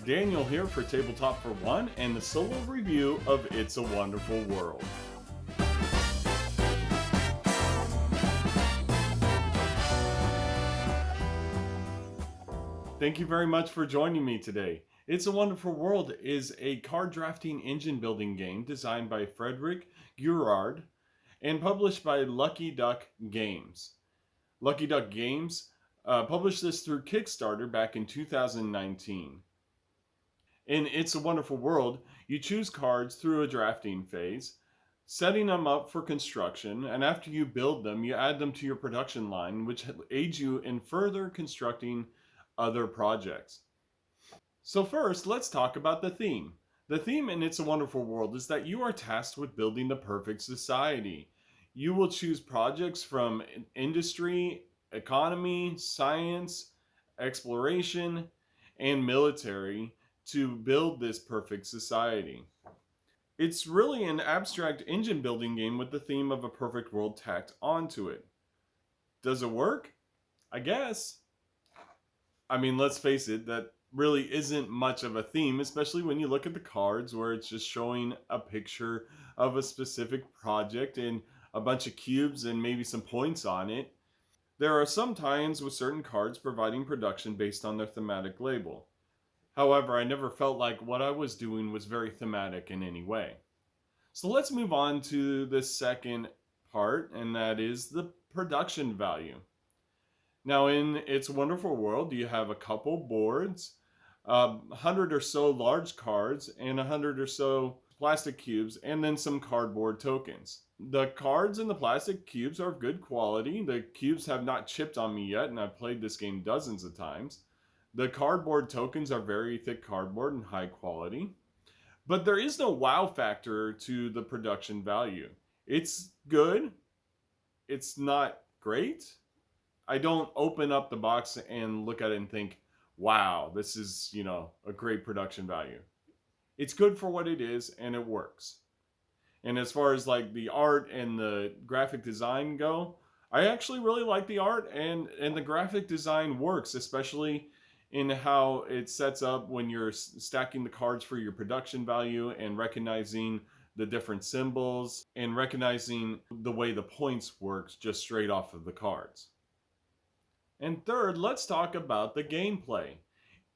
Daniel here for Tabletop for One and the solo review of It's a Wonderful World. Thank you very much for joining me today. It's a Wonderful World is a card drafting engine building game designed by Frederick Guerard and published by Lucky Duck Games. Lucky Duck Games published this through Kickstarter back in 2019. In It's a Wonderful World, you choose cards through a drafting phase, setting them up for construction, and after you build them, you add them to your production line, which aids you in further constructing other projects. So first, let's talk about the theme. The theme in It's a Wonderful World is that you are tasked with building the perfect society. You will choose projects from industry, economy, science, exploration, and military to build this perfect society. It's really an abstract engine building game with the theme of a perfect world tacked onto it. Does it work? I guess. I mean, let's face it, that really isn't much of a theme, especially when you look at the cards where it's just showing a picture of a specific project and a bunch of cubes and maybe some points on it. There are some tie-ins with certain cards providing production based on their thematic label. However, I never felt like what I was doing was very thematic in any way. So let's move on to the second part, and that is the production value. Now, in It's a Wonderful World, you have a couple boards, 100 or so large cards, and 100 or so plastic cubes, and then some cardboard tokens. The cards and the plastic cubes are of good quality. The cubes have not chipped on me yet, and I've played this game dozens of times. The cardboard tokens are very thick cardboard and high quality. But there is no wow factor to the production value. It's good. It's not great. I don't open up the box and look at it and think, wow, this is, a great production value. It's good for what it is, and it works. And as far as like the art and the graphic design go, I actually really like the art, and the graphic design works, especially in how it sets up when you're stacking the cards for your production value and recognizing the different symbols and recognizing the way the points works just straight off of the cards. And third, let's talk about the gameplay.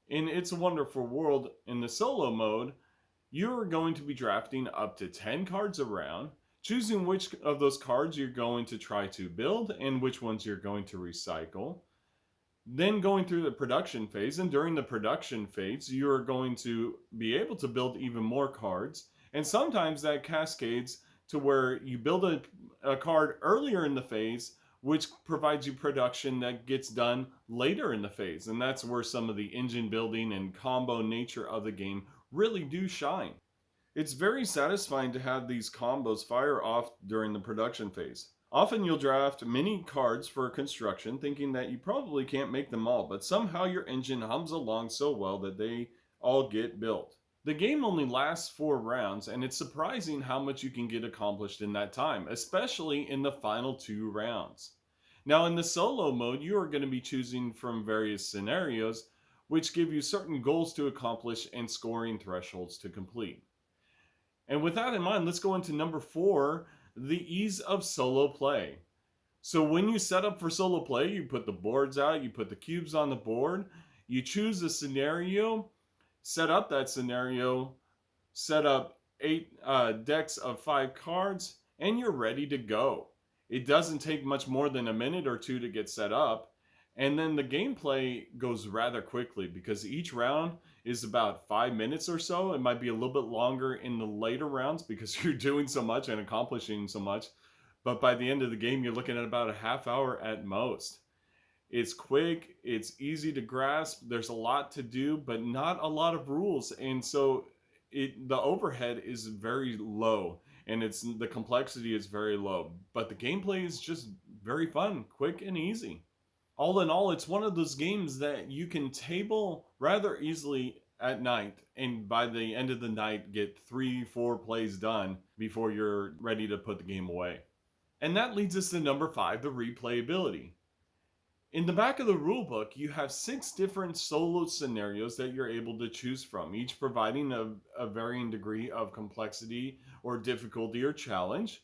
In It's a Wonderful World, in the solo mode, you're going to be drafting up to 10 cards around, choosing which of those cards you're going to try to build and which ones you're going to recycle. Then going through the production phase, and during the production phase, you're going to be able to build even more cards, and sometimes that cascades to where you build a card earlier in the phase, which provides you production that gets done later in the phase, and that's where some of the engine building and combo nature of the game really do shine. It's very satisfying to have these combos fire off during the production phase. Often you'll draft many cards for construction thinking that you probably can't make them all, but somehow your engine hums along so well that they all get built. The game only lasts 4 rounds, and it's surprising how much you can get accomplished in that time, especially in the final 2 rounds. Now in the solo mode, you are going to be choosing from various scenarios, which give you certain goals to accomplish and scoring thresholds to complete. And with that in mind, let's go into number 4, the ease of solo play. So when you set up for solo play, you put the boards out, you put the cubes on the board, you choose a scenario, set up that scenario, set up 8 decks of 5 cards, and you're ready to go. It doesn't take much more than a minute or 2 to get set up, and then the gameplay goes rather quickly because each round is about 5 minutes or so. It might be a little bit longer in the later rounds because you're doing so much and accomplishing so much. But by the end of the game, you're looking at about a half hour at most. It's quick, it's easy to grasp, there's a lot to do, but not a lot of rules. And so the overhead is very low, and the complexity is very low. But the gameplay is just very fun, quick, and easy. All in all, it's one of those games that you can table rather easily at night, and by the end of the night get 3-4 plays done before you're ready to put the game away. And that leads us to number 5, the replayability. In the back of the rulebook, you have 6 different solo scenarios that you're able to choose from, each providing a varying degree of complexity or difficulty or challenge.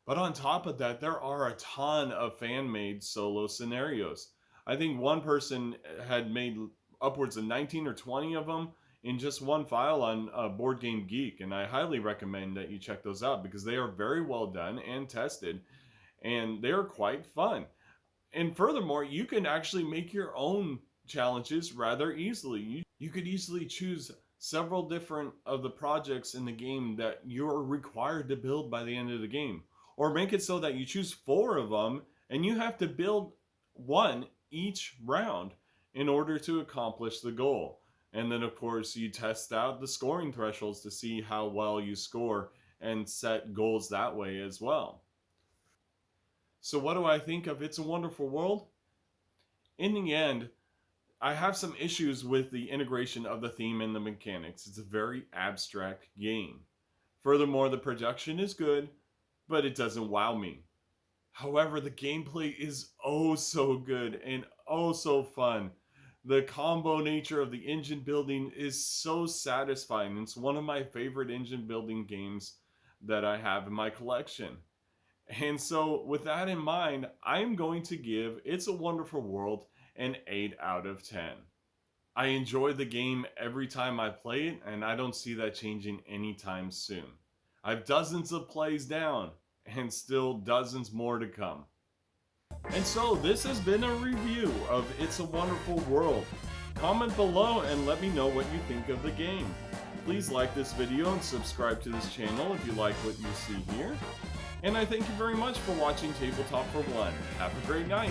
But on top of that, there are a ton of fan made solo scenarios. I think one person had made upwards of 19 or 20 of them in just one file on Board Game Geek, and I highly recommend that you check those out because they are very well done and tested, and they are quite fun. And furthermore, you can actually make your own challenges rather easily. You could easily choose several different of the projects in the game that you're required to build by the end of the game, or make it so that you choose 4 of them and you have to build one each round in order to accomplish the goal. And then, of course, you test out the scoring thresholds to see how well you score and set goals that way as well. So, what do I think of It's a Wonderful World? In the end, I have some issues with the integration of the theme and the mechanics. It's a very abstract game. Furthermore, the production is good, but it doesn't wow me. However, the gameplay is oh so good and oh so fun. The combo nature of the engine building is so satisfying. It's one of my favorite engine building games that I have in my collection. And so, with that in mind, I'm going to give It's a Wonderful World an 8 out of 10. I enjoy the game every time I play it, and I don't see that changing anytime soon. I've dozens of plays down, and still dozens more to come. And so, this has been a review of It's a Wonderful World. Comment below and let me know what you think of the game. Please like this video and subscribe to this channel if you like what you see here. And I thank you very much for watching Tabletop for One. Have a great night.